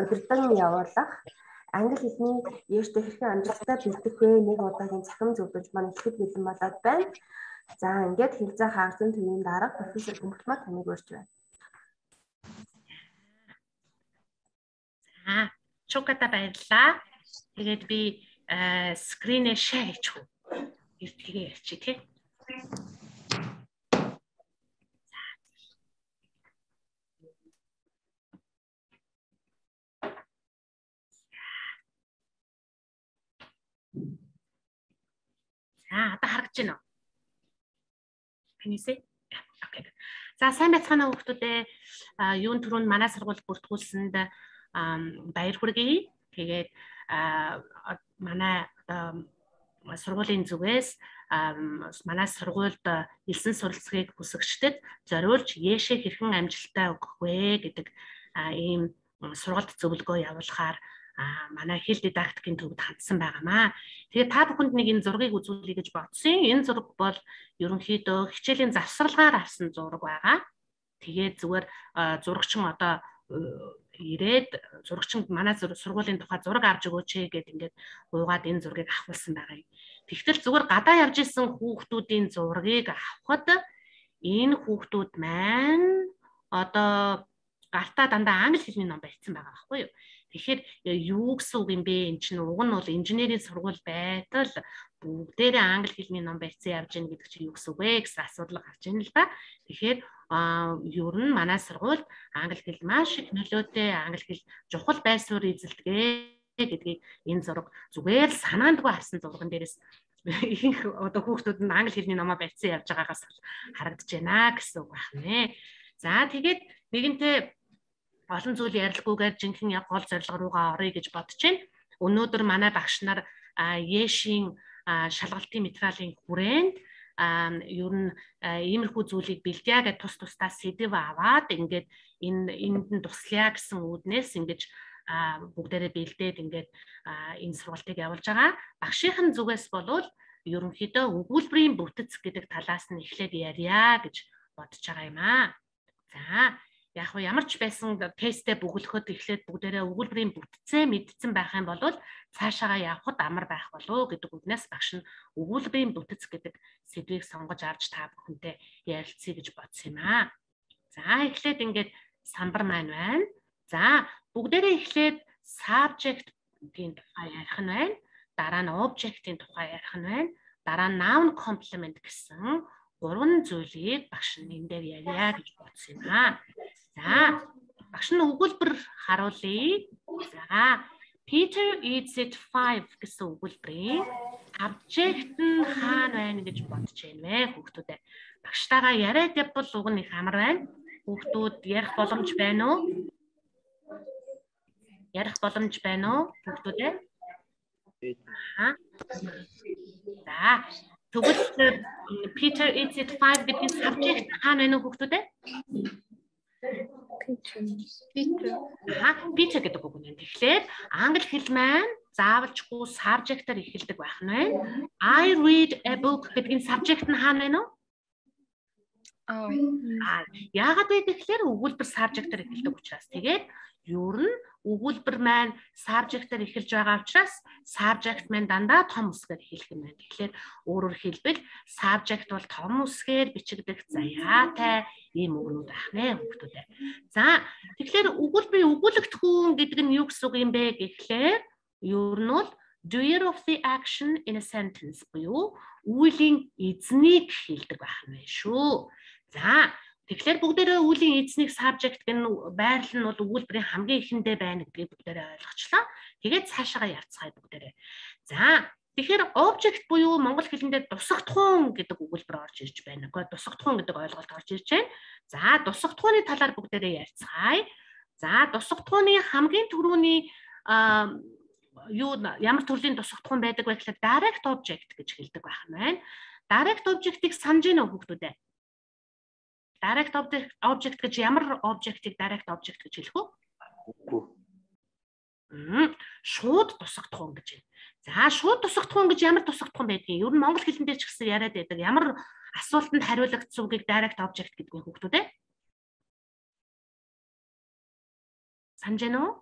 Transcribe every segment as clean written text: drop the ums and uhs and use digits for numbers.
удирдан явуулах англи хэлний ярьж хэрхэн амжилттай бэлдэх вэ? Нэг удаагийн цахим зөвлөж маань ихэд бэлэн болоод байна. За ингээд хэлцээ хаагцсан түүний дарга профессор Бөмбөлмаа таныг урьж байна. За чуката баярлаа. Тэгээд би скринээ шеэр хийчих үү? Эртгээ ярьчих тий. За одоо харагдаж байна уу? Таньсээ? Окей. За сайн байцгаана уу хүмүүстээ. Юун түрүүнд манай сургууль бүртгүүлсэнд баяр хүргэе. Тэгээд манай сургуулийн зүгээс манай сургуульд элсэн суралцахыг хүсэгчдэд зориулж яашээ хэрхэн амжилттай өгөх вэ гэдэг ийм сургалт зөвлөгөө явуулахаар манай хэл дидактикийн төвд хандсан байгаамаа. Тэгээд та бүхэнд нэг энэ зургийг үзүүлэе гэж бодсон. Энэ зураг бол ерөнхийдөө хичээлийн завсарлагаар авсан зураг байгаа. Тэгээд зүгээр зурагчин одоо ирээд зурагчин манай сургуулийн тухай зураг авч өгөөч гэд ингээд уугаад энэ зургийг авахулсан байгаа юм. Тэгтэл зүгээр гадаа явж исэн хүүхдүүдийн зургийг авахад энэ хүүхдүүд маань одоо гартаа дандаа англи хэлний ном барьсан байгаа байхгүй юу? Тэгэхээр юу гэсэн үг юм бэ? Энд чинь уг нь бол инженерийн сургууль байтал бүгдээрээ англи хэлний ном барьсан явж гин гэдэг чинь юу гэсэн үг вэ гэсэн асуудал гарч ийн л да. Тэгэхээр ер нь манай сургуульд англи хэл маш их нөлөөтэй, англи хэл чухал байр суурь эзэлдэг гэдгийг энэ зураг зүгээр л санаандгүй харсан зурган дээрээс их одоо хүүхдүүд нь англи хэлний номоо барьсан явж байгаагаас харагдаж байна гэсэн үг байна. За тэгээд нэгэнтээ олон зүйл ярилцгүйгээр жинхэнэ гол зорилго руугаа оръё гэж бодож байна. Өнөөдөр манай багш нар Яшийн шалгалтын материалын хүрээнд ер нь иймэрхүү зүйлийг бэлдээ гэж тус тусдаа сэдв аваад ингээд энд нь туслая гэсэн үүднээс ингэж бүгдээрээ бэлдээд ингээд энэ сургалтыг явуулж байгаа. Багшийн зүгээс болвол ерөнхийдөө өгүүлбэрийн бүтэц гэдэг талаас нь эхлээд ярья гэж бодож байгаа юм аа. За яг хөө ямар ч байсан тесттэй бөглөхөд эхлээд бүгдээрээ өгүүлбэрийн бүтцээ мэдсэн байх юм бол цаашаага явхад амар байх болов гэдэг үгнээс багш нь өгүүлбэрийн бүтэц гэдэг сэдвийг сонгож авч та бүхэнтэй ярилцъя гэж бодсон юм аа. За эхлээд ингээд самбар маань байна. За бүгдээрээ эхлээд subject-ийн тухай ярих нь байна. Дараа нь object-ийн тухай ярих нь байна. Дараа нь noun complement гэсэн гурван зүйлийг багш нь энэ дээр ярья гэж бодсон юм аа. За багш нь өгүүлбэр харуулъя. За Peter eats it 5 гэсэн өгүүлбэрийн subject нь хаана байна гэж бодож байна вэ хүүхдүүдээ. Багштайгаа яриад явбал уг нь их амар байна. Хүүхдүүд ярих боломж байна уу? Ярих боломж байна уу хүүхдүүдээ? За тэгвэл Peter eats it 5 гэдэг subject хаана байна уу хүүхдүүдээ? Peter гэдэг үг нь. Тэгэхээр англи хэл маань заавалчгүй subject-аар эхэлдэг байх нь байна. I read a book гэдэг subject нь хаана байна уу? Яагаад вэ гэхээр өгүүлбэр subject-аар эхэлдэг учраас. Тэгээд ер нь өгүүлбэр маань subject-аар эхэлж байгаа учраас subject маань дандаа том үсгээр эхэлэх юм байна. Тэгэхээр өөрөөр хэлбэл subject бол том үсгээр бичигдэх заяатай ийм үгнүүд байна хүүхдүүдээ. За тэгэхээр өгүүлбэрийн өгүүлэгдэх хүн гэдэг нь юу гэсэн үг юм бэ гэхлээр ер нь бол doer of the action in a sentence буюу үеийн эзнийг хэлдэг байх нь байна шүү. За тэгэхээр бүгдээрээ үеийн эзнийг subject гэнэ байрлал нь бол өгүүлбэрийн хамгийн ихэндээ байна гэдгийг бүгдээрээ ойлгочлаа. Тэгээд цаашаага явцгаая бүгдээрээ. За тэгэхээр object буюу монгол хэлэндээ дусагдхуун гэдэг өгүүлбэр орж ирж байна. Гэхдээ дусагдхуун гэдэг ойлголт орж ирж байна. За дусагдхууны талаар бүгдээрээ ярьцгаая. За дусагдхууны хамгийн түрүүний ямар төрлийн дусагдхуун байдаг вэ гэхээр direct object гэж хэлдэг байх нь байна. Direct object-ийг санаж гэнэ хүүхдүүдээ. Direct object гэж ямар object-ийг direct object гэж хэлэх вэ? Шууд тусагдхуун гэж байна. За шууд тусагдхуун гэж ямар тусагдхуун байдгийг ер нь монгол хэлэндээ ч гэсэн яриад байдаг. Ямар асуултанд хариулагдсан үгийг direct object гэдэг нь хүүхдүүд ээ. Санаж байна уу?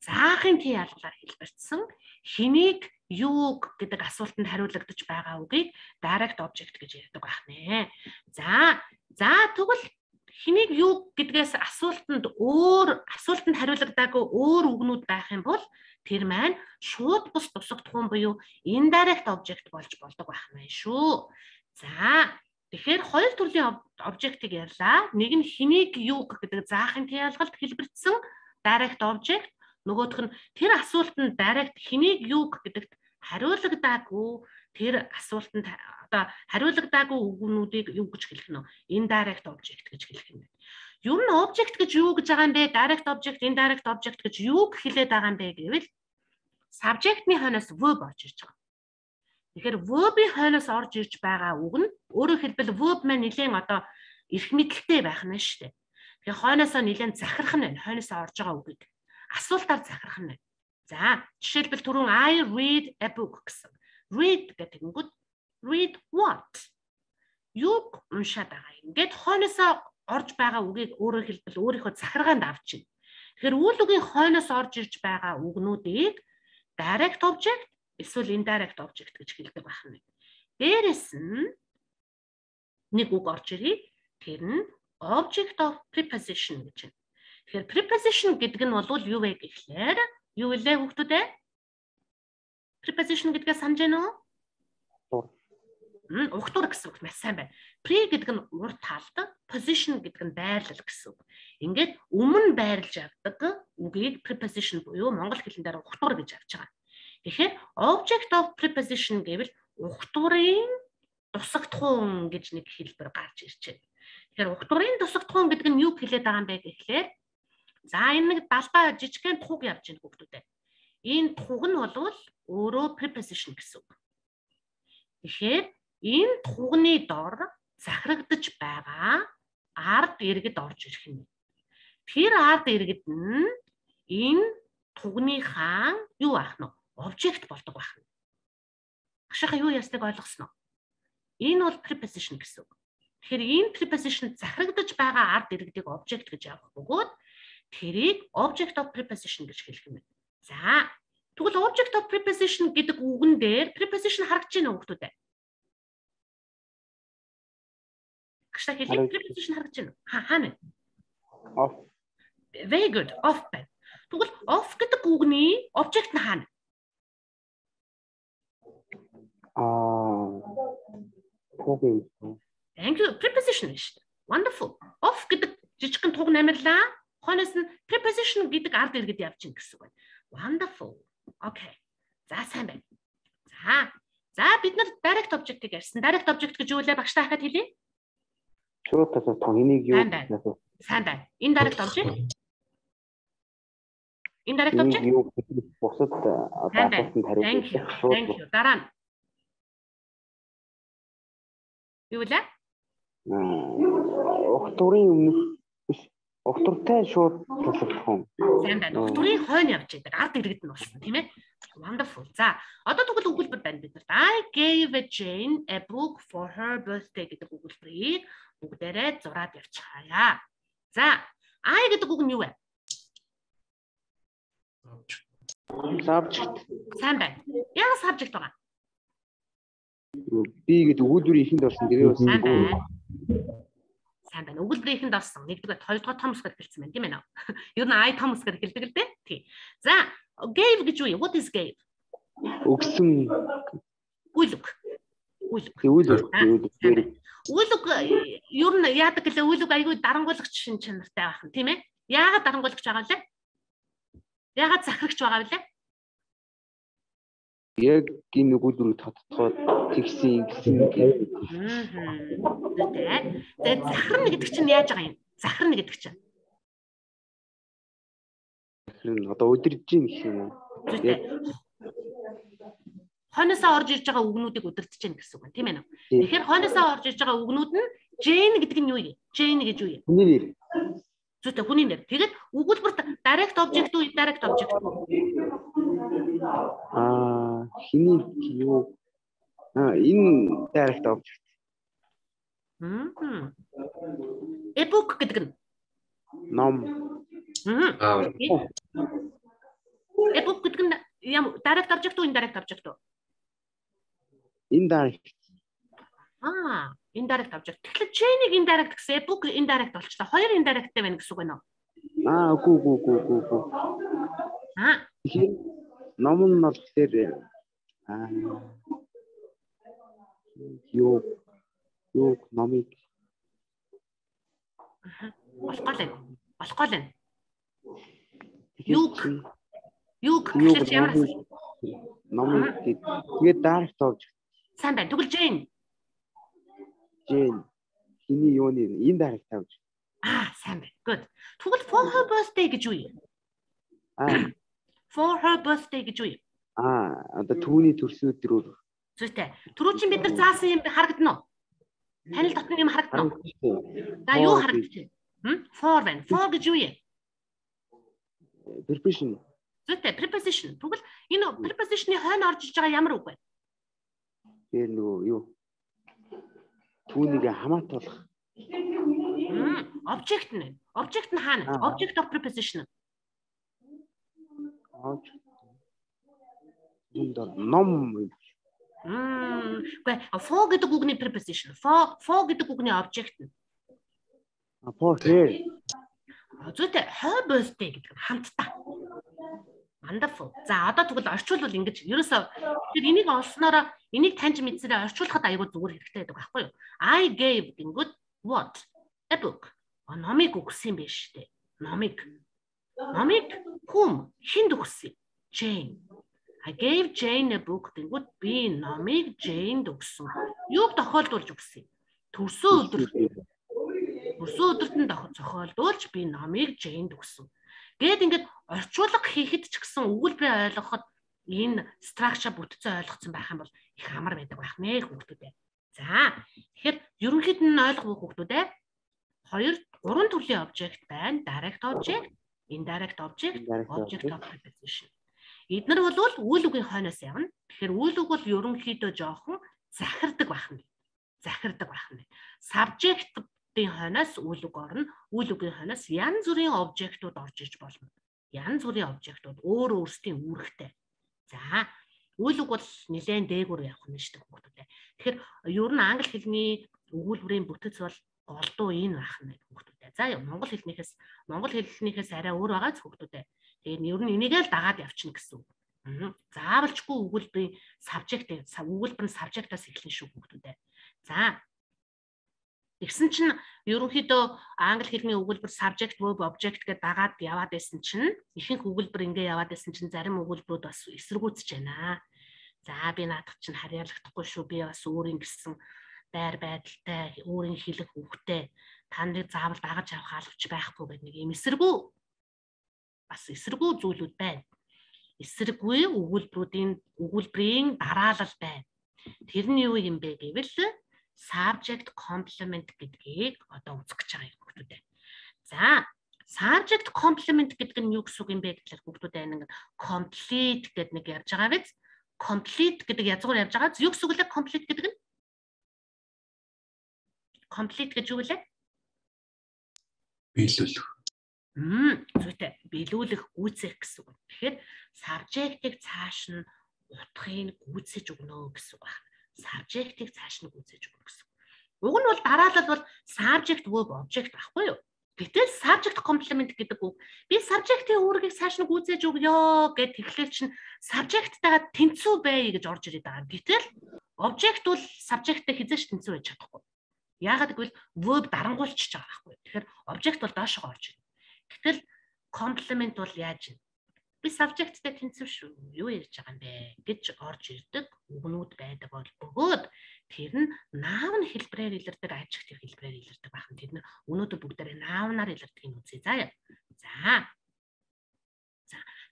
заахын T ялгалаар хэлбэрсэн хэнийг юуг гэдэг асуултанд хариулагдаж байгаа үгийг direct object гэж ярьдаг байх нэ. За тэгвэл хэнийг юу гэдгээс асуултанд хариулагдаагүй өөр үгнүүд байх юм бол тэр маань шууд бус тусагдах юм буюу indirect object болж болдог байх мэн шүү. За тэгэхээр хоёр төрлийн object-ыг ярьлаа. Нэг нь хэнийг юу гэдэг заахын ялгалт хэлбэрсэн direct object, нөгөөх нь тэр асуултанд direct хэнийг юу гэдэгт хариулагдаагүй тэр асуултанд одоо хариулагдаагүй үгнүүдийг юу гэж хэлэх нь indirect object гэж хэлэх юм байна. Ер нь object гэж юу гэж байгаа юм бэ? Direct object, indirect object гэж юу хэлээд байгаа юм бэ гэвэл subject-ны хойноос verb орж ирж байгаа. Тэгэхээр verb-ийн хойноос орж ирж байгаа үг нь өөрөөр хэлбэл verb маань нэлээд одоо эрх мэдэлтэй байх нь шүү дээ. Тэгэхээр хойноосоо нэлээд захирах нь байна. Хойноосоо орж байгаа үгийг асуултаар захирах нь байна. За жишээлбэл түрүүн I read a book гэсэн. Read гэдэг нь read what? Юг уншаад байгаа юм. Ингээд хойноосоо орж байгаа үгийг өөрөөр хэлбэл өөрийнхөө захиргаанд авчина. Тэгэхээр үйл үгийн хойноос орж ирж байгаа үгнүүдийг direct object эсвэл indirect object гэж хэлдэг байна. Дээрээс нь нэг үг орж ирээ. Тэр нь object of preposition гэж байна. Тэгэхээр preposition гэдэг нь бол юу вэ гэхлээр юу вэ хүүхдүүд ээ? Preposition гэдгээ санаж байна уу? Угтур гэсэн үг маш сайн байна. Pre гэдэг нь урт талд, position гэдэг нь байрлал гэсэн үг. Ингээд өмнө байрлаж авдаг үгийг preposition буюу монгол хэлэн дээр угтур гэж авч байгаа. Тэгэхээр object of preposition гэвэл угтурын тусагдхуун гэж нэг хэлбэр гарч ирж байна. Тэгэхээр угтурын тусагдхуун гэдэг нь юу хэлээд байгаа юм бэ гэхлээр за энэ нэг далбаа жижигхэн тухуг явж байна хүүхдүүдээ. Энэ тухуг нь бол өөрөө preposition гэсэн үг. Тэгэхээр энэ тухгны дор захирагдаж байгаа ард иргэд орж ирэх юм. Тэр ард иргэд нь энэ тухгныхаа юу ах нь object болдог байх. Агшихаа юу ясныг ойлгосноо? Энэ бол preposition гэсэн үг. Тэгэхээр энэ preposition захирагдаж байгаа ард иргэдийг object гэж явах бөгөөд тэрийг object of preposition гэж хэлэх юм байна. За тэгвэл object of preposition гэдэг үгэн дээр preposition харагдаж байна уу хүүхдүүд? Агшаа хэлэх preposition харагдаж байна уу? Хаана? Off. Very good. Off байна. Тэгвэл off гэдэг үгний object нь хаана? Thank you. Preposition шүү дээ. Wonderful. Off гэдэг жижигхэн туг намирлаа. Хойноос нь preposition гэдэг ард иргэд явж ийн гэсэн үг байна. Wonderful. Okay. За сайн байна. За бид нар direct object-ийг ярьсан. Direct object гэж юу вэ? Багш та хахад хэлье. Шууд тасаа хэнийг юу гэсэн. Сайн байна. Indirect object. Indirect object. Бусад асуултанд хариулах. Thank you. Дараа нь. Юу вэ? Угтурын өмнөх биш. Угтуртай шууд тусагдах юм. Сайн байна. Угтурын хойно явж байдаг. Ард иргэд нь болсон тийм ээ. Wonderful. За одоо тэгвэл өгүүлбэр байна бид нарт. I gave Jane a book for her birthday гэдэг өгүүлбэрийг бүгдээрээ зураад явчихъя. За I гэдэг үг нь юу вэ? Subject. Сайн байна. Яг subject байгаа. Би гэдэг өгүүлбэрийн ихэнд орсон дээрээ бас. Сайн байна. Сайн байна. Өгүүлбэрийн ихэнд орсон. Нэгдүгээр, хоёрдугаар том усгаар хэлсэн байна тийм ээ нөө. Ер нь I том усгаар хэлдэг л дээ. Тий. За gave гэж юу? What is gave? Өгсөн. Үлэг. Үлэг ер нь яадаг гэлээ үлэг айгүй дарангуулагч шин чанартай байх нь тийм ээ. Яагаад дарангуулагч байгаа вэ? Яагаад захирагч байгаа вэ? Яг энэ өгүүлбэрийг тодтогоод тэгсэн гэх. Тэгээд захирна гэдэг чинь яаж байгаа юм? Захирна гэдэг чинь. Захирна одоо удирдах гэх юм уу? Хойноосоо орж ирж байгаа үгнүүдийг удирдах гэх гэсэн үг байна, тийм ээ нөө. Тэгэхээр хойноосоо орж ирж байгаа үгнүүд нь Jane гэдэг нь юу юм? Jane гэж юу юм? Хүний нэр. Зүйтэй хүний нэр. Тэгээд өгүүлбэрт direct object уу, indirect object уу? Хиний юу? Энэ direct object. E-book гэдэг нь ном. A book гэдэг нь direct object уу indirect object уу? Indirect. Indirect object. Тэгэхээр chain-ийг indirect гэсэн book indirect болчихлоо. Хоёр indirectтэй байна гэсэн үг байна уу? Үгүй. Тэгэхээр ном нь бол тэгэхээр юу номыг болохгүй л. Юу гэхэлж ямар номыг тэгээд direct object. сайн байна. Тэгвэл Jane хиний юуны indirect object. Сайн байна. Good. Тэгвэл for her birthday гэж юу юм? For her birthday гэж юу юм? Одоо түүний төрсөн өдрөөр. Зүйтэй. Түрүү чинь бид нар заасан юм харагдана уу? Танил дотны юм харагдана уу? За юу харагдчих? For байна. For гэж юу юм? Preposition. Зүйтэй. Preposition. Тэгвэл энэ preposition-ы хойно орж иж байгаа ямар үг вэ? Тэгээд нөгөө юу? Түүнийг хамаатуулах. Object нь. Object нь хаана? Object of preposition. Ном. Гэхдээ for гэдэг үгний preposition. For гэдэг үгний object нь. For her. Зүйтэй. Her birthday гэдэг нь хамтдаа. Wonderful. За одоо тэгвэл орчуулбал ингэж ерөөсөө тэр энийг олснороо энийг таньж мэдсээрээ орчуулахад аягүй зүгээр хэрэгтэй байдаг байхгүй юу? I gave гингүүд what? A book. Номыг өгсөн байх шүү дээ. Номыг whom? Хинд өгсөн? Jane. I gave Jane a book гингүүд би номыг Jane-д өгсөн. Юуг тохиолдуулж өгсөн? Төрсөн өдөрт нь тохиолдуулж би номыг Jane-д өгсөн. Гээд ингээд орчуулга хийхэд ч гэсэн өгүүлбэрээ ойлгоход энэ structure бүтцээ ойлгоцсон байх юм бол их амар байдаг байх нэ хүүхдүүдээ. За тэгэхээр ерөнхийд нь ойлгох хүүхдүүдээ 3 төрлийн object байна. Direct object, indirect object, object of preposition. Эднэр бол үйл үгийн хойноос явна. Тэгэхээр үйл үг бол ерөнхийдөө жоохон захирдаг байх нь. Subject-ийн хойноос үйл үг орно. Үйл үгийн хойноос янз бүрийн обжектууд орж иж болно. Янз бүрийн обжектууд өөрсдийн үүрэгтэй. За, үйл үг бол нэлээд дээгүүр явах нь шүү дээ хүүхдүүдээ. Тэгэхээр ер нь англи хэлний өгүүлбэрийн бүтэц бол голдуу энэ байх нь хүүхдүүдээ. За, монгол хэлнийхээс арай өөр байгаа ч хүүхдүүдээ. Тэгээд ер нь энийг л дагаад явчихна гэсэн үг. Заавалчгүй өгүүлбэрийн subject-аас эхлэн шүү хүүхдүүдээ. За, тэгсэн чинь ерөнхийдөө англи хэлний өгүүлбэр subject verb object гэдээ дагаад яваад байсан чинь ихэнх өгүүлбэр ингэ яваад байсан чинь зарим өгүүлбэрүүд бас эсэргүүцэж байна. За би наадах чинь харьяалагдахгүй шүү. Би бас өөрийн гэсэн байр байдалтай, өөрийн хэлэх үгтэй таны заавал дагаж явах албач байхгүй гэдэг нэг юм эсэргүү зүйлүүд байна. Эсэргүй өгүүлбэрийн дараалал байна. Тэр нь юу юм бэ гэвэл subject complement гэдгийг одоо үзэх гэж байгаа юм хүүхдүүдээ. За, subject complement гэдэг нь юу гэсэн үг юм бэ гэхээр хүүхдүүдээ ингэ complete гэдэг нэг ярьж байгаа биз? Complete гэдэг язгуур ярьж байгаа. Юу гэсэн үг вэ? Complete гэдэг нь? Complete гэж юу вэ? Биелүүлэх. Зүйтэй. Биелүүлэх, гүйцэх гэсэн үг. Тэгэхээр subject-ийг цааш нь утгыг гүйцэж өгнө гэсэн үг байна. Subject-ийг цааш нь гүйцээж өгнө гэсэн. Уг нь бол дараалал бол subject verb object байхгүй юу? Гэтэл subject complement гэдэг үг би subject-ийн үүргийг цааш нь гүйцээж өгё гэд тэгэхээр чинь subject-тайгаа тэнцүү бай гэж орж ирээд байгаа. Гэтэл object бол subject-тэй хязгаарч тэнцүү байж чадахгүй. Яагаад гэвэл verb дарангуйлчихж байгаа байхгүй юу? Тэгэхээр object бол доошоо орж ирнэ. Гэтэл complement бол яаж вэ? Би subject-тэй тэнцүү шүү. Юу ярьж байгаа юм бэ гэж орж ирдэг үгнүүд байдаг бол бөгөөд тэр нь noun хэлбэрээр илэрдэг, adjective хэлбэрээр илэрдэг байх нь. Тэр нь өнөөдөр бүгдээрээ noun-аар илэрдэг юм үзье. За.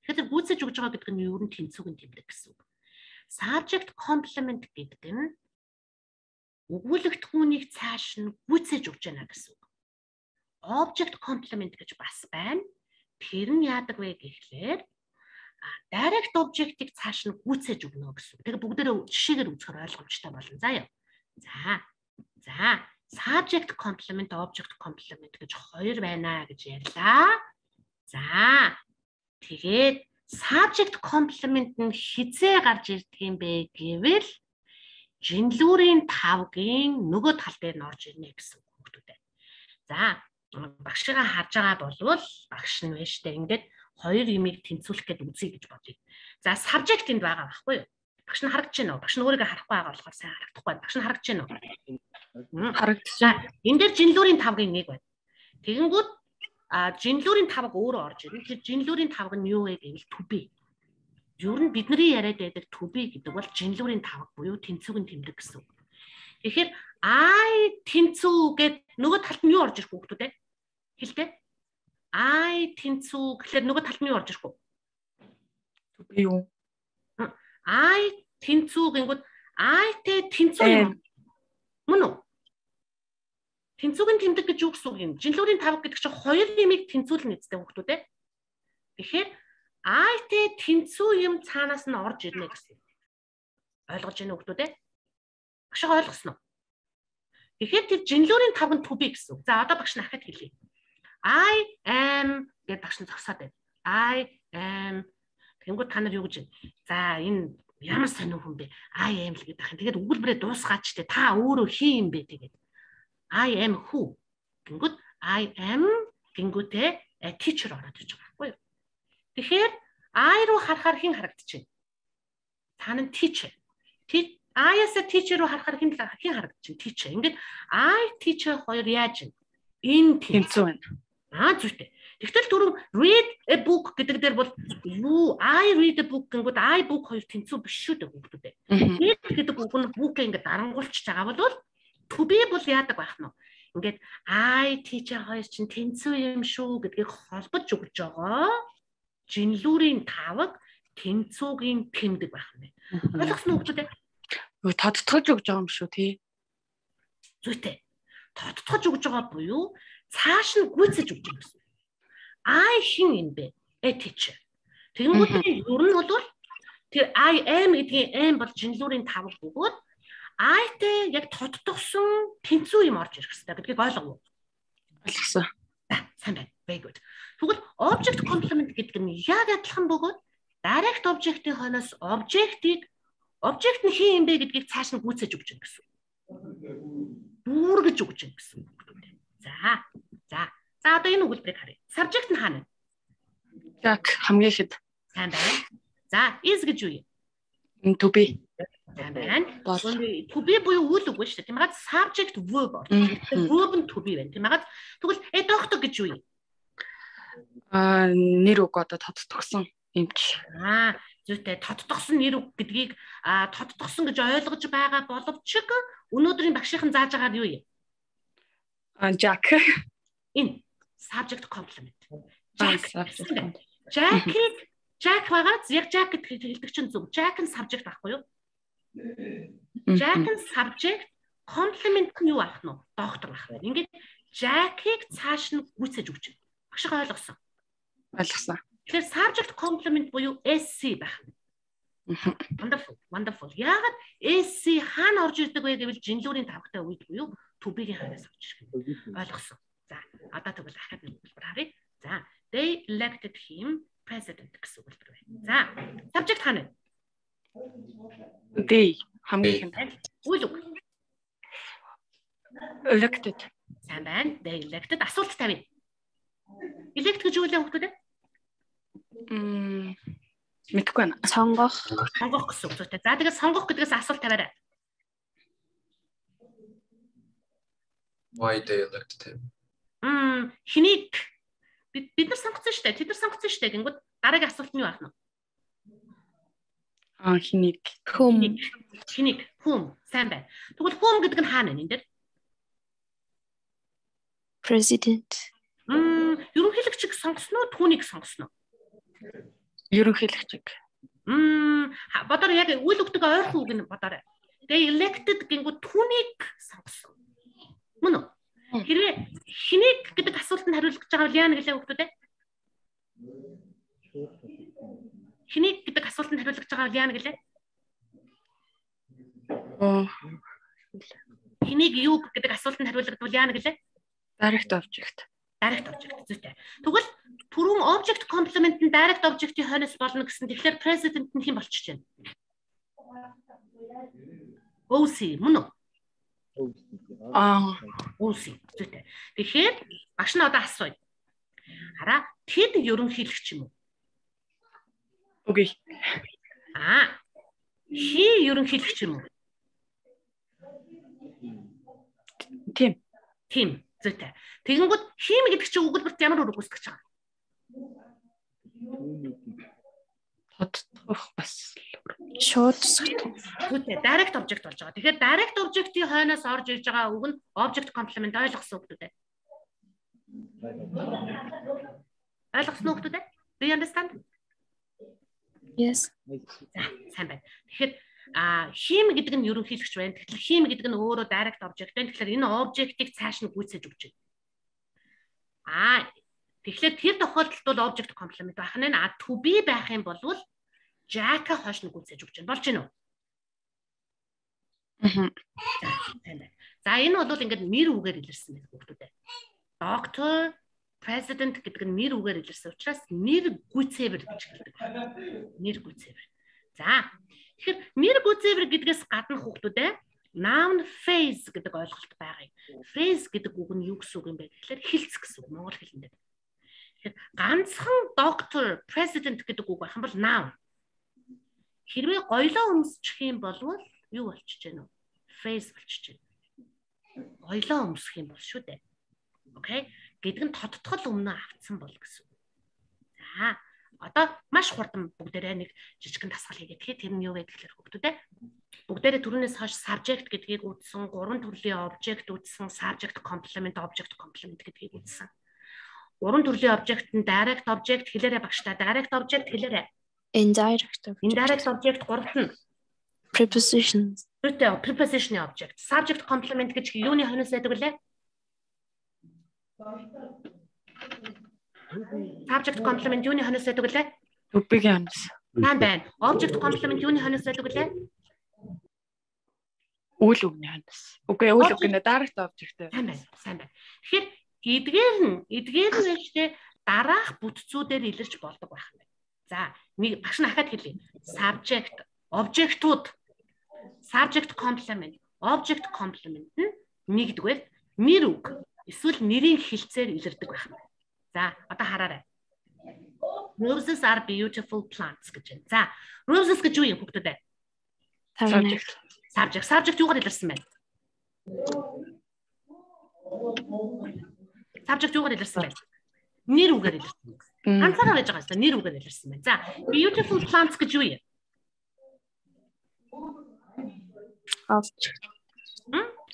Тэгэхээр гүйцэж өгж байгаа гэдэг нь ер нь тэнцүүг нь тэмдэг гэсэн үг. Subject complement гэдэг нь өгүүлэгдэхүүнийг цааш нь гүйцээж өгч байна гэсэн үг. Object complement гэж бас байна. Тэр нь яадаг вэ гэхлээр direct object-ийг цааш нь гүйцээж өгнө гэсэн. Тэгээ бүгдээрээ жишээгээр үзэхээр ойлгомжтой болно. За. Subject complement, object complement гэж хоёр байна гэж ярьлаа. За. Тэгээд subject complement нь хизээ гарч ирдэг юм бэ гэвэл жинлүүрийн 5-гийн нөгөө тал дээр нь орж ирнэ гэсэн үг хүүхдүүдээ. За багшигаа харж байгаа болвол багш нь байж тээ ингээд хоёр юмыг тэнцвүүлэх гээд үзье гэж бодъё. За subject энд байгаа байхгүй юу? Багш нь харагдаж байна уу? Багш нь өөрийгөө харахгүй байгаа болохоор сайн харагдахгүй байна. Багш нь харагдаж байна уу? Харагдаж. Энэ дээр жинлүүрийн 5-гийн 1 байна. Тэгэнгүүт жинлүүрийн 5-г өөрөө орж ирнэ. Тэгэхээр жинлүүрийн 5-г нь юу вэ гэвэл to be. Ер нь бидний яриад байдаг to be гэдэг бол жинлүүрийн 5-г буюу тэнцвүүгийн тэмдэг гэсэн үг. Тэгэхээр I тэнцүү гэдэг нөгөө талд нь юу орж ирэх хүүхдүүд ээ? Хэлтэй. I тэнцүү гэхэлэр нөгөө талд нь юу орж ирэх вэ? To be юу? I тэнцүү гингүүд I-тэй тэнцүү юм. Мөн үү? Тэнцүүгийн тэмдэг гэж юу гэсэн үг юм? Жинлүүрийн 5 гэдэг чинь хоёр нэмийг тэнцүүлнэ гэдэг хүүхдүүд ээ. Тэгэхээр I-тэй тэнцүү юм цаанаас нь орж ирнэ гэсэн. Ойлгож байна уу хүүхдүүд ээ? Багш ойлгосноо? Тэгэхээр тэр жинлүүрийн 5 нь to be гэсэн. За одоо багш дахиад хэлье. I am гэдэг багш нь зогсоод байна. I am тэнгууд та нар юу гэж байна? За энэ ямар сонио хүн бэ? I am л гэдэг ахын. Тэгээд өгүүлбэрээ дуусгаач те. Та өөрөө хин юм бэ тэгээд. I am who? Тэнгууд I am тэнгуудээ teacher ороод ирж байгаа байхгүй юу? Тэгэхээр I руу харахаар хин харагдчихэв. Та нь teacher. I-аас teacher руу харахаар хин харагдчихэв. Teacher. Ингээд I teacher хоёр яаж вэ? Энэ тэнцүү байна. Зүйтэй. Тэгтэл түрүү read a book гэдэг дээр бол юу I read a book гэнгүүт I book хоёр тэнцүү биш шүү дээ хүүхдүүдээ. Read гэдэг үг нь book ингээд дарангуулж байгаа бол to be бол яадаг байх нь. Ингээд I teacher хоёр чинь тэнцүү юм шүү гэдгийг холбож өгж байгаа. Жинлүүрийн 5-г тэнцүүгийн тэмдэг байх нь. Ойлгосноо хүүхдүүдээ? Тодтогч өгж байгаа юм шүү тий. Зүйтэй. Тодтогч өгж байгаа буюу цааш нь гүйцэж өгч байгаа гэсэн. I хин юм бэ? A teacher. Тэгэнгүүт ер нь бол тэр I am гэдгийн am бол жинлүүрийн 5 бөгөөд I-тэй яг тодтогсон тэнцүү юм орж ирэх хэрэгтэй гэдгийг ойлгов уу? Ойлгосон. Сайн байна. Very good. Тэгвэл object complement гэдэг нь яг адилхан бөгөөд direct object-ийн хойноос object нь хин юм бэ гэдгийг цааш нь гүйцэж өгч байгаа гэсэн. Дүүргэж өгч байгаа гэсэн. За одоо энэ өгүүлбэрийг харъя. Subject нь хаана вэ? Jack хамгийн ихэд. Сайн байна. За is гэж юу юм? To be. Сайн байна. To be буюу үйл үг шүү дээ. Тийм ээ. Subject verb орж. Verb нь to be байна. Тийм ээ. Тэгвэл доктор гэж юу юм? Нэр үг одоо тодтогсон юмч. Зүйтэй тодтогсон нэр үг гэдгийг тодтогсон гэж ойлгож байгаа боловч өнөөдрийн багшийн зааж байгаа нь юу юм? Jack. Энэ subject complement. Jack байгаа. Яг Jack гэдэг хэлдэг чинь зөв. Jack нь subject байхгүй юу? Jack нь subject, complement нь юу ах нь? Доктор ах байна. Ингээд Jack-ыг цааш нь гүйцэж өгч байна. Багш ойлгосон. Ойлгосон. Тэгэхээр subject complement буюу SC байх нь. Wonderful. Яагаад SC хаана орж ирдэг вэ гэвэл жинлүүрийн 5-тай үед буюу to be-ийн хараас орж ирэх. Ойлгосон. За одоо тэгвэл дахиад нэг хэлбэр харъя. За they elected him president гэсэн үг байна. За subject хаана вэ? They хамгийн ихэнд. Үйл үг. Elected. Сайн байна. They elected асуулт тавина. Elect гэж юу вэ хүүхдүүд? Мэдгүй байна. Сонгох гэсэн үг зүйтэй. За тэгээд сонгох гэдгээс асуулт тавиарай. Why they elected him? Хэнийг бид нар сонгоцсон шүү дээ. Тэд нар сонгоцсон шүү дээ. Гингүүд дараагийн асуулт нь юу ах нь? Хэнийг. Whom. Сайн байна. Тэгвэл whom гэдэг нь хаана вэ энэ дээр? President. Ерөнхийлөгчийг сонгосноо, түүнийг сонгосноо? Ерөнхийлөгчийг. Бодоор яг үйл өгдөг ойрхон үг нь бодоорой. They elected гингүүд түүнийг сонгосон. Мөн үү? Хэрвээ хэнийг гэдэг асуултанд хариулж байгаа бол яа нэг лээ хүүхдүүд ээ? Хэнийг гэдэг асуултанд хариулж байгаа бол яа нэг лээ? Хэнийг юу гэдэг асуултанд хариулгад бол яа нэг лээ? Direct object. Зүйтэй. Тэгвэл түрүүн object complement нь direct object-ийн хойноос болно гэсэн. Тэгэхээр president нь хэн болчих чинь? OC мөн үү? OC. Зүйтэй. Тэгэхээр багш нь одоо асууя. Хараа, тэд ерөнхийлөгч юм уу? Үгүй. Хи ерөнхийлөгч юм уу? Тийм. Зүйтэй. Тэгэнгүүт хим гэдэг чинь өгүүлбэрт ямар үр өгүүлсэж байгаа? Тодтох бас шууд зүйтэй. Direct object болж байгаа. Тэгэхээр direct object-ийн хойноос орж ирж байгаа үг нь object complement ойлгосон үг үү? Ойлгосон үг үү? Do you understand? Yes. Сайн байна. Тэгэхээр хим гэдэг нь ерөнхийлөгч байна. Тэгэхээр хим гэдэг нь өөрөө direct object байна. Тэгэхээр энэ object-ийг цааш нь гүйцээж өгч байна. Тэгэхээр тэр тохиолдолд бол object complement байх нь to be байх юм бол Jack-а хойш нь гүйцээж өгч байна. Болж гинөө? Сайн байна. За энэ бол ингээд нэр үгээр илэрсэн байх хүмүүстээ. Doctor, president гэдэг нь нэр үгээр илэрсэн учраас нэр гүйцээвэр гэж хэлдэг. Нэр гүйцээвэр. За тэгэхээр нэр гүйцээвэр гэдгээс гадна хүмүүстээ noun phrase гэдэг ойлголт байгаа. Phrase гэдэг үг нь юу гэсэн үг юм бэ гэхээр хэлц гэсэн үг монгол хэлэндээ. Тэгэхээр ганцхан doctor, president гэдэг үг байх юм бол noun. Хэрвээ гоёлоо өмсчих юм бол юу болчих вэ? Phrase болчих вэ? Гоёлоо өмсөх юм бол шүү дээ. Окей? Гэдэг нь тодтгол өмнө авцсан бол гэсэн. За, одоо маш хурдан бүгдээрээ нэг жижигхэн дасгал хийгээд тэр нь юу вэ гэхээр хүүхдүүдээ бүгдээрээ түрүүнээс хойш subject гэдгийг үзсэн, 3 төрлийн object үзсэн, subject complement гэдгийг үзсэн. 3 төрлийн object нь direct object хэлээрээ багштай, direct object хэлээрээ. Indirect object 3-т нь prepositions. Preposition object. Subject complement гэж юуны хойноос байдаг вүлээ? Subject complement юуны хойноос байдаг вүлээ? Үбигийн хойноос. Сайн байна. Object complement юуны хойноос байдаг вүлээ? Үйл үгний хойноос. Үгүй үйл үгний direct object. Сайн байна. Тэгэхээр эдгээр нь ихтэй дараах бүтцүүдээр илэрч болдог байх юм байна. За, нэг багш нь ахаад хэлье. Subject, object-ууд, subject complement, object complement нь нэгдүгээр нэр үг, эсвэл нэрийн хэлцээр илэрдэг байх юм. За, одоо хараарай. Roses are beautiful plants гэж байна. За, roses гэж юу юм хүүхдүүд? Subject юугаар илэрсэн байна? Subject юугаар илэрсэн байна? Нэр үгээр илэрсэн. Ганцаараа байж байгаа юм. Нэр үгээр илэрсэн байна. За, beautiful plants гэж юу юм?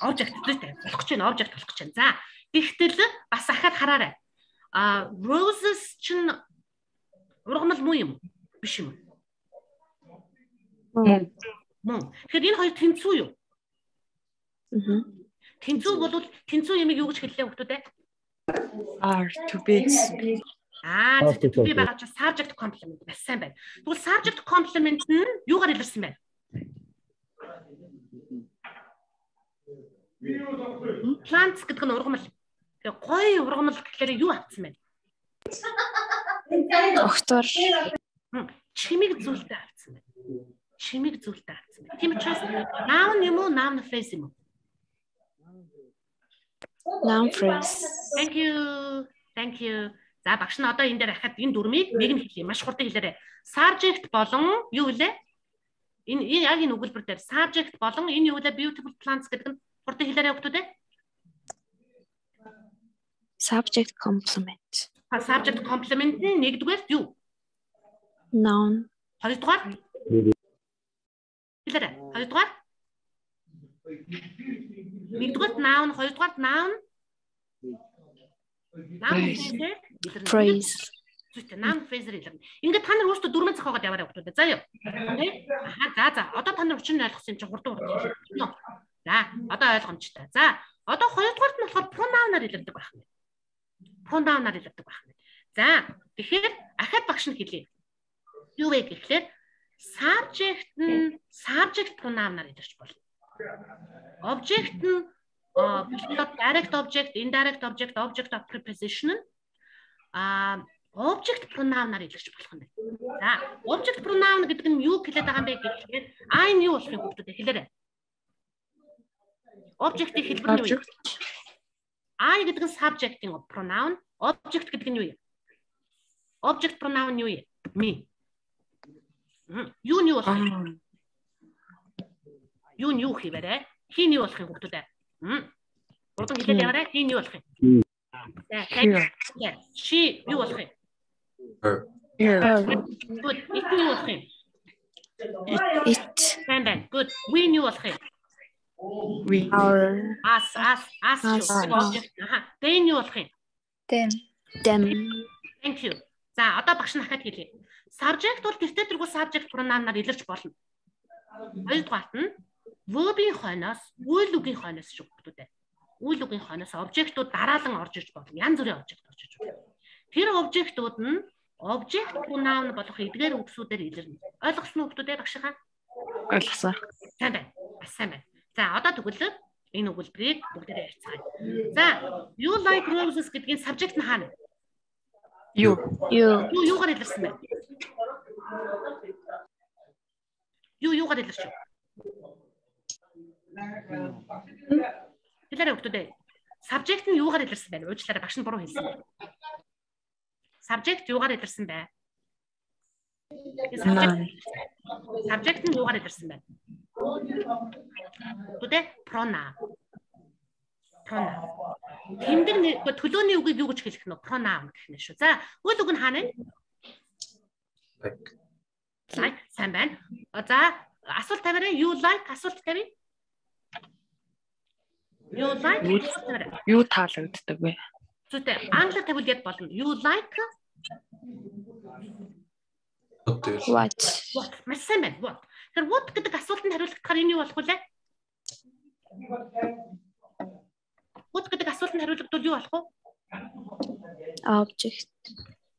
Object гэдэг болох гэж байна. Object болох гэж байна. За, тэгтэл бас ахаад хараарай. Roses чинь ургамал муу юм уу? Биш юм уу? Мөн. Тэгэхээр энэ хоёр тэнцүү юу? Тэнцүү бол тэнцүү юмыг юу гэж хэллээ хүүхдүүд ээ? Are to be. To be байгаа чинь subject complement бас сайн байна. Тэгвэл subject complement нь юугаар илэрсэн байна? Plants гэдэг нь ургамал. Тэгээ гоё ургамал гэхээр юу авцсан байна? Доктор. Чимиг зүйлтэй авцсан байна. Тийм учраас noun юм уу, noun phrase юм уу? Noun phrase. Thank you. За багш нь одоо энэ дээр ахад энэ дүрмийг нэг нь хэлье. Маш хурдан хэлээрэй. Subject болон юу вэ? Энэ яг энэ өгүүлбэр дээр subject болон энэ юу вэ? Beautiful plants гэдэг нь хурдан хэлээрэй хүүхдүүд ээ. Subject complement. Subject complement нь нэгдүгээр юу? Noun. Хоёрдугаар? Хэлээрэй. Хоёрдугаар? Нэгдүгээр noun, хоёрдугаар noun. Phrase. Noun phrase илэрнэ. Ингээд та нар өөрсдөө дөрмөн зохиогоод яваарай хүүхдүүд. За юу. За. Одоо та нар учрыг ойлгосон юм чинь хурдан. За, одоо ойлгомжтой. За, одоо хоёрдугаарт нь болохоор pronoun-аар илэрдэг байх юм. За, тэгэхээр ахаад багш нь хэлье. Юу вэ гэхээр subject pronoun-аар илэрч болно. Object нь direct object, indirect object of preposition Object pronoun-аар илэрч болох юм байна. За, object pronoun гэдэг нь юу хэлээд байгаа юм бэ гэхээр I нь юу болох юм хүүхдүүд хэлээрэй. Object-ийн хэлбэр нь юу вэ? I гэдэг нь subject-ийн pronoun, object гэдэг нь юу вэ? Object pronoun юу вэ? Me. Юу нь юу болох юм? Юу нь юу хийвэрэ? Хий нь юу болох юм хүүхдүүд? Урдан хэлээд яваарай. Хий нь юу болох юм? She юу болох юм? Good. It юу болох юм? It. Бэн. Good. We юу болох юм? We. Our. Us. Object. They юу болох юм? Them. Thank you. За, одоо багш нь дахиад хэлье. Subject бол тэртээ тэргүй subject pronoun-аар илэрч болно. Хоёрдугаарт нь verb-ийн хойноос, үйл үгийн хойноос шүү хүүхдүүд. Үйл үгийн хойноос обжектууд дараалан орж иж болно. Янз бүрийн обжект орж иж болно. Тэр обжектууд нь object pronoun болох эдгээр үгсүүдээр илэрнэ. Ойлгосон уу хүүхдүүд багшихаа? Ойлгосон. Сайн байна. Сайн байна. За, одоо тэгвэл энэ өгүүлбэрийг бүгдээрээ ярьцгаая. За, you like roses гэдгийн subject нь хаана? You. Юугаар илэрсэн бэ? Юугаар илэрч вэ? Хэлээрэй хүүхдүүд. Subject нь юугаар илэрсэн бэ? Уучлаарай, багш нь буруу хэлсэн. Subject юугаар илэрсэн бэ? Subject нь юугаар илэрсэн бэ? Хүүхдүүд, pronoun. Тэмдэг төлөөний үгийг юу гэж хэлэх нь вэ? Pronoun гэх нь шүү. За, үйл үг нь хаана вэ? Like. Сайн байна. За, асуулт тавиараа. You like асуулт тавь. You like юу таалагддаг вэ? Зүгтээ англиар тавьвал яд болно. You like What? Маш сайн байна. What. Тэр what гэдэг асуултанд хариулахаар энэ юу болох вэ? What гэдэг асуултанд хариулагдвал юу болох вэ? Object.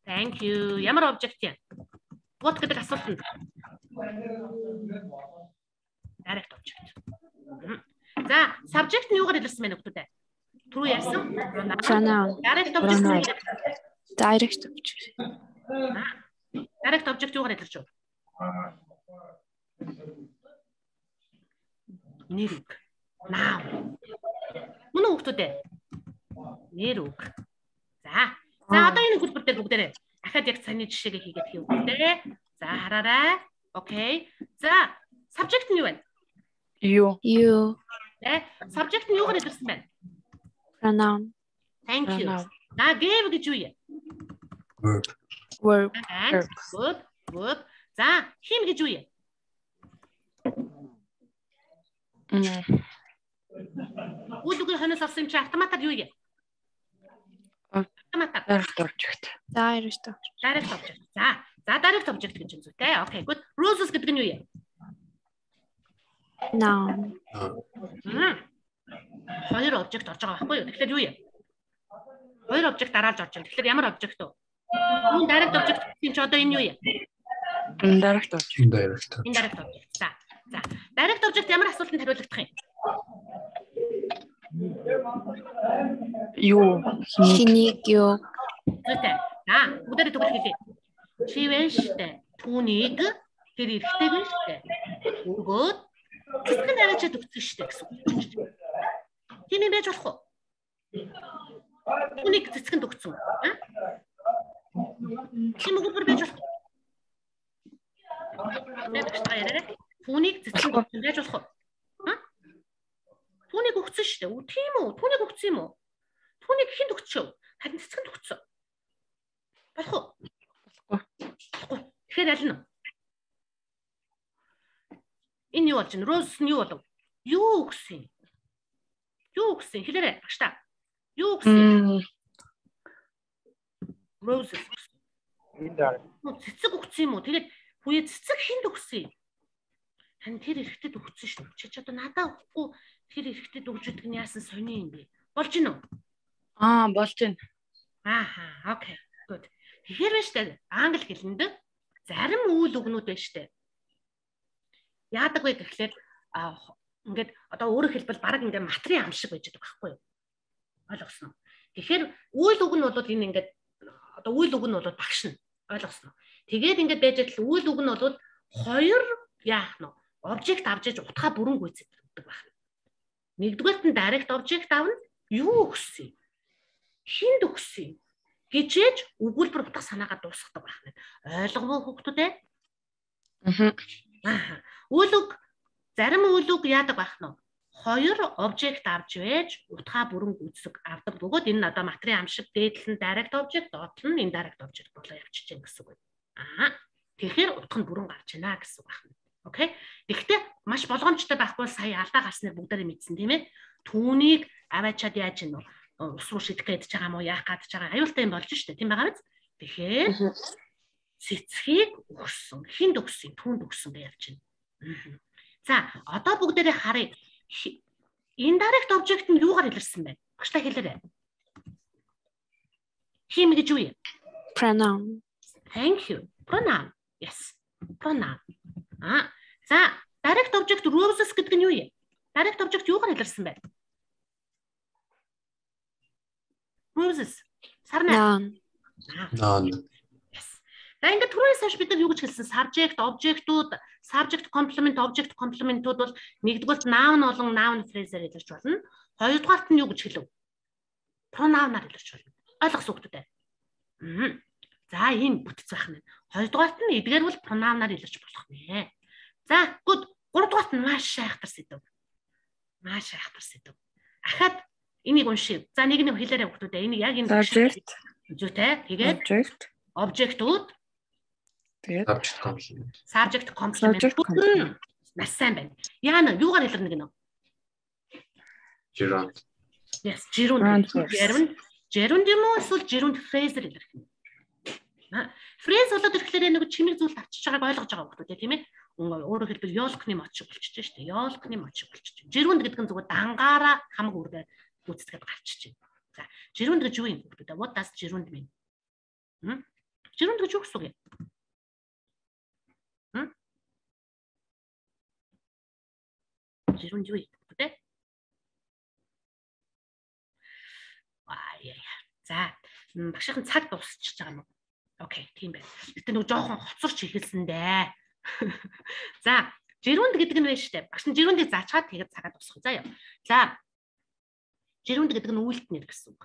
Thank you. Ямар object юм? What гэдэг асуултанд direct object. За, subject нь юугаар илэрсэн бэ нөхдөд? Түрүү ярьсан Pronoun. direct object. Direct object. Direct object юугаар илэрч вэ? Нэр үг. Noun. Мөн үү нөхдөд? Нэр үг. За, одоо энэ хэлбэр дээр бүгдээрээ дахиад яг цааны жишээгээ хийгээд хийв үү? За, хараарай. Окей. За, subject нь юу вэ? You. Subject нь юугаар илэрсэн бэ? Pronoun. Thank you. За, gave гэж юу юм? Verb. Verb. За, him гэж юу юм? Үйл үгийн хойноос орсон юм чи автоматар юу юм? Автоматар. Direct object. Direct object. Direct object. За, direct object гэж юм зүйтэй. Окей, good. Roses гэдэг нь юу юм? Noun. Хоёр object орж байгаа байхгүй юу? Тэгэхээр юу юм? Хоёр object дараалж орж байна. Тэгэхээр ямар object вэ? Энэ direct object чинь ч одоо энэ юу юм? Indirect object. Indirect object. За. Direct object ямар асуултанд хариулагдах юм? Юу? Хэнийг юу? Зүйтэй. За, бүгдээрээ төгөл хэлье. Чи вэ штэ. Түүнийг тэр эргэдэг нь штэ. Өгөөд цэцгэн аваачаад өгсөн штэ гэсэн үг. Тийм юм байж болох уу? Түүнийг цэцгэнд өгсөн. Тийм өгөхөр байж болох уу? Түүнийг цэцгэнд өгсөн байж болох уу? Түүнийг өгсөн штэ. Тийм үү? Түүнийг өгсөн юм уу? Түүнийг хинд өгчөө? Харин цэцгэнд өгсөн. Болох уу? Болохгүй. Тэгэхээр аль нь? Энэ юу болж байна? Rose нь юу болов? Юу өгсөн? Хэлээрэй багш та. Юу өгсөн? Roses. Цэцэг өгсөн юм уу? Тэгээд хүүе цэцэг хинд өгсөн? Тань тэр эрэхтэд өгсөн шүү. Чи ч одоо надад өгөхгүй тэр эрэхтэд өгж өгдөг нь яасан сони юм бэ? Болж гинөө? Болж байна. Ааха, окей. Good. Тэгэхээр байна штэ. Англи хэлэнд зарим үйл үгнүүд байна штэ. Яадаг вэ гэхлээр ингээд одоо өөрөөр хэлбэл баг ингээд материал ам шиг байж байгаа байхгүй юу? Ойлгосноо. Тэгэхээр үйл үг нь бол энэ ингээд Одоо үйл үг нь бол багш нь. Ойлгосноо. Тэгээд ингээд байж л үйл үг нь бол хоёр яах нь обжект авч иж утгаа бүрэн гүйцэтгэдэг байна. Нэгдүгээрт нь direct object авна. Юу өгсөн юм? Хинд өгсөн юм? Гэжээж өгүүлбэр утга санаагаа дуусгадаг байна. Ойлгомжтой хүүхдүүд ээ? Үйл үг зарим үйл үг яадаг байх нь хоёр обжект авч байж утгаа бүрэн гүйцэтгэх авдаг. Бөгөөд энэ одоо материал амшиг дээдлэн direct object, доотлон нь indirect object болоо явчихж байна гэсэн үг. Тэгэхээр утга нь бүрэн гарч байна гэсэн үг байна. Окей. Гэхдээ маш болгоомжтой байхгүй сая алдаа гарсныг бүгдээрээ мэдсэн тийм ээ. Түүнийг аваачаад яаж ийн ус руу шидэх гэж байгаа мó яах гэж байгаа аюултай юм болж штэ тийм байгаа биз. Тэгэхээр цэцгийг өгсөн, хинд өгсөн, түүнд өгсөн гэж явж байна. За, одоо бүгдээрээ харъя. Indirect object нь юугаар илэрсэн бэ? Багшлаа хэлээрэй. Хим гэж юу юм? Pronoun. Thank you. Pronoun. Yes. Pronoun. За, direct object roses гэдэг нь юу юм? Direct object юугаар илэрсэн бэ? Roses. Сарна. Noun. Yes. За ингээд түрүүнээс хойш бид нар юу гэж хэлсэн? Subject, object-ууд, subject complement, object complement-ууд бол нэгдүгээрт noun болон noun phrase-аар илэрч болно. Хоёрдугаарт нь юу гэж хэлв? Pronoun-аар илэрч болно. Ойлгосон үү гэдэг? За энэ бүтц байх нь. Хоёрдугаарт нь эдгээр бол pronoun-аар илэрч болох нэ. За, good. Гуравдугаарт нь маш шайхтар сэдв. Маш шайхтар сэдв. Ахаад энийг уншия. За нэг нь хэлээрэй хүүхдүүд. Энийг яг энэ Subject. зүйтэй. Тэгээд object-ууд. Тэгээд Subject complement. Маш сайн байна. Яана юугаар илэрнэ гинэ? Gerund. Yes, gerund. Gerund юм уу эсвэл gerund phrase-ээр илэрх юм. Phrase болоод ирэхлээр нэг чимэг зүйл авчиж байгааг ойлгож байгаа хүүхдүүд тийм ээ. Өөрөөр хэлбэл ёолкны мод шиг болчихж шүү дээ. Ёолкны мод шиг болчихж. Gerund гэдэг нь зүгээр дангаараа хамаг үргээр гүйцэтгэхэд гарчиж байна. За, gerund гэж юу юм хүүхдүүд? What does gerund mean? Gerund гэж юу гэсэн үг юм? Gerund юу юм хүүхдүүд? За, багшийн цаг дуусчихж байгаа юм уу? Окей, тийм байна. Гэтэ нэг жоохон хоцорч ихэлсэн дээ. За, gerund гэдэг нь байна шүү дээ. Багш нь gerund-ийг заачаад тэгээд цагаа дуусгах. Заа ёо. За, gerund гэдэг нь үйлдэлнэр гэсэн үг.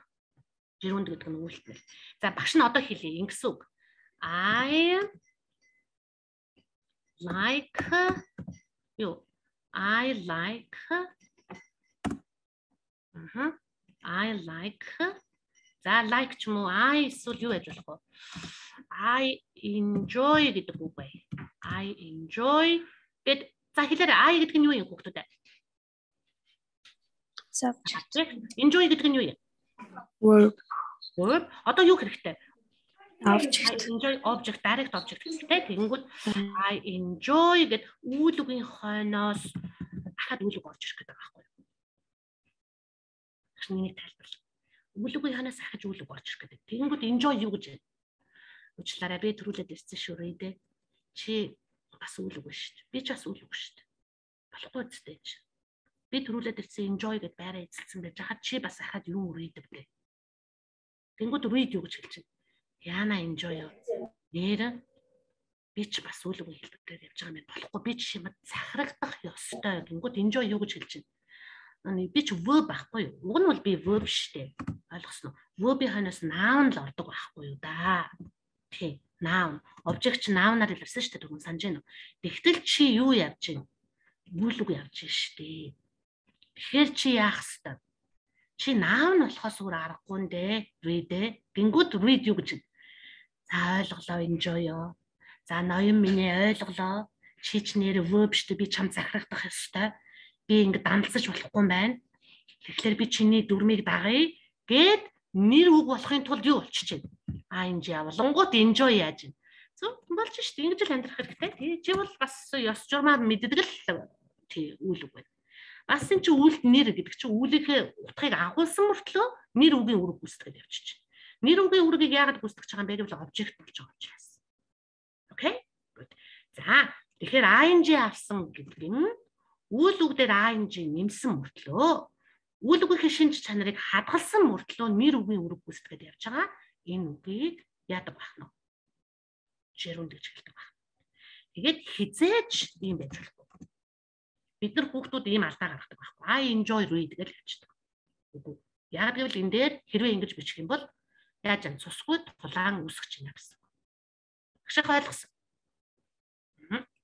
Gerund гэдэг нь үйлдэлнэр. За, багш нь одоо хэлье ингэсэн үг. I like юу? I like за like ч юм уу I эсвэл юу гэж болох вэ? I enjoy гэдэг үг бай. I enjoy гэд за хэлээрэй I гэдэг нь юу юм хүүхдүүд? Subject. Enjoy гэдэг нь юу юм? Verb. Verb. Одоо юу хэрэгтэй? Object. Enjoy object, direct object хэрэгтэй. Тэгэнгүүт I enjoy гэд үйл үгийн хойноос ахад үйл үг орж ирэх гэдэг байгаа байхгүй юу? Багш нэг тайлбарлаа. Үйл үгийн хойноос ахаж үйл үг орж ирэх гэдэг. Тэгэнгүүт enjoy юу гэж вэ? Уучлаарай би төрүүлээд ирсэн шүү рээ. Чи бас үйл үг шүү дээ. Би ч бас үйл үг шүү дээ. Болохгүй үстэй чи. Би төрүүлээд ирсэн enjoy гэд байраа эзэлсэн байж хаад чи бас ахаад юу read вэ? Тэгэнгүүт read юу гэж хэлж байна? Яна enjoy юу? Нэр би ч бас үйл үг хэлбэрээр явж байгаа юм болохгүй. Би ч шимэд захирагдах ёстой. Тэгэнгүүт enjoy юу гэж хэлж байна? Би ч verb байхгүй юу? Уг нь бол би verb шүү дээ. Ойлгосноо? Verb-ийн хойноос noun л ордог байхгүй юу да. Тийм, noun. Object ч noun-аар илэрсэн шүү дээ. Тэгвэл санаж байна уу? Тэгтэл чи юу явж байна? Үйл үг явж байна шүү дээ. Тэгэхээр чи яах ёстой? Чи noun болохоос өөр аргагүй нэ. Read ээ. Гингүүд read юу гэж? За ойлголоо enjoy ёо. За ноён миний ойлголоо. Чи ч нэр verb шүү дээ. Би чам захирагдах ёстой. Би ингэ дандалсаж болохгүй юм байна. Тэгэхээр би чиний дүрмийг дагая гэд нэр үг болохын тулд юу болчих чинь? ing явлангууд enjoy яаж юм. Зөв болж шүү дээ. Ингэж л амьдрах хэрэгтэй. Тий чи бол бас ёс журмаар мэддэг л тий үйл үг байна. Бас энэ чи үйлд нэр гэдэг чи үүлийнхээ утгыг агуулсан мөртлөө нэр үгийн үүрэг гүйцэтгэж явчих. Нэр үгийн үүргийг яагаад гүйцэтгэж байгаа юм бэ гэвэл обжект болж байгаа учраас. Окей? Good. За тэгэхээр ing авсан гэдэг нь үйл үг дээр ing нэмсэн мөртлөө үйл үгийнхээ шинж чанарыг хадгалсан мөртлөө нэр үгийн үүрэг гүйцэтгэж явж байгаа. Энэ үгийг яадаг байх нь. Жирунд гэж хэлдэг байх. Тэгээд хизээж ийм байж болохгүй. Бид нар хүүхдүүд ийм алдаа гаргадаг байхгүй. I enjoy read гэж хэлчихдэг. Үгүй. Яг гэвэл энэ дээр хэрвээ ингэж бичих юм бол яаж юм цусгүй тулаан үүсгэж байна гэсэн. Багш ойлгосон.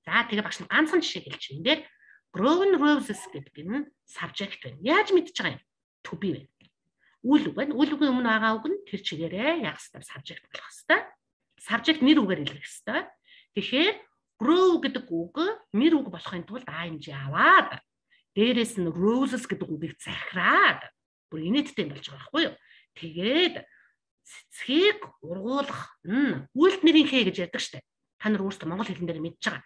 За тэгээ багш нь ганцхан жишээ хэлж байна. Энд дээр growing roses гэдэг нь subject байна. Яаж мэдчихэж байгаа юм? To be байна. Үйл үг байна. Үйл үгийн өмнө байгаа үг нь тэр чигээрээ яг хэвээр subject болох хэвээр. Subject нэр үгээр илэрх хэвээр. Тэгэхээр grow гэдэг үг нэр үг болохын тулд ing аваад дээрээс нь roses гэдэг үгийг захираад бүр инээдтэй болж байгаа байхгүй юу? Тэгээд цэцгийг ургуулах үйлд нэрийнхээ гэж ярьдаг штэ. Та нар өөрсдөө монгол хэлэн дээр мэдж байгаа.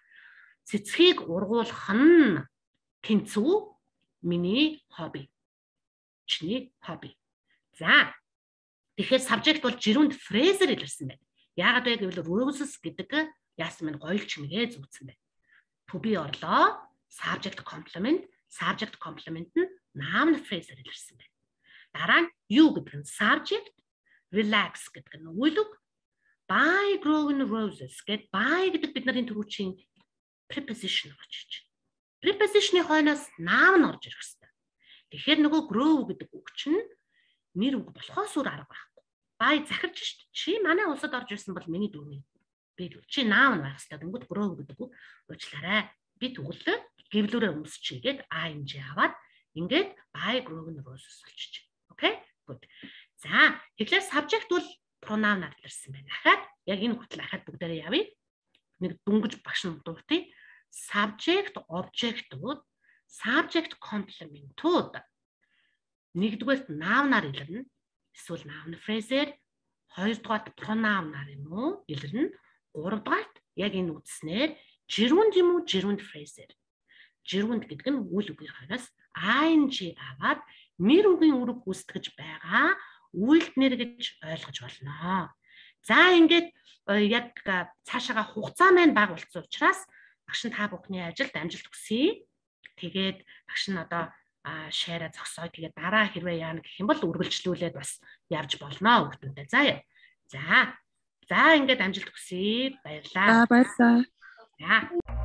Цэцгийг ургуулах нь тэнцүү миний хобби. Чиний хобби. За. Тэгэхээр subject бол жирунд phrase-ээр илэрсэн байна. Яагаад вэ гэвэл roses гэдэг яасан мэн гоёлч нэгэ зүгцсэн байна. To be орлоо, subject complement нь noun phrase-ээр илэрсэн байна. Дараа нь you гэдэг нь subject, relax гэдэг нь үйл үг, by growing roses гэдэг by гэдэг бидний түрүүчийн preposition орж ирж байна. Preposition-ийн хойноос noun орж ирэх хэрэгтэй. Тэгэхээр нөгөө grow гэдэг үг чинь нэр үг болохоос өөр арга байхгүй. By захирч шүү дээ. Чи манай улсад орж ирсэн бол миний дүүний би чи noun байх хэрэгтэй. Тэнгүүд grow гэдэг үг уучлаарай. Би тэгвэл гэвлүүрээ өмсчихгээд ing аваад ингээд by growing roses болчих. Окей? Good. За, тэгэхээр subject бол pronoun-аар илэрсэн байна. Ахаад яг энэ хүртэл ахаад бүгдээрээ явъя. Нэг дүнгэж багш нь дуртай. Subject, object-ууд, subject complement-ууд нэгдүгээрт noun-аар илэрнэ. Эсвэл noun phrase-ээр, хоёрдугаарт pronoun-аар юм уу илэрнэ. Гуравдугаарт яг энэ үгснээр жирунд юм уу жирунд phrase-ээр. Жирунд гэдэг нь үйл үгийн хойноос ing аваад нэр үгийн үүрэг гүйцэтгэж байгаа үйлд нэр гэж ойлгож болно. За ингээд яг цаашаага хугацаа маань бага болсон учраас багш нь та бүхний ажилд амжилт хүсье. Тэгээд багш нь одоо шеараа зогсоо. Тэгээд дараа хэрвээ яана гэх юм бол үргэлжлүүлээд бас явж болно хүүхдүүдэд. За ингээд амжилт хүсье. Баярлалаа. Баярлалаа. За.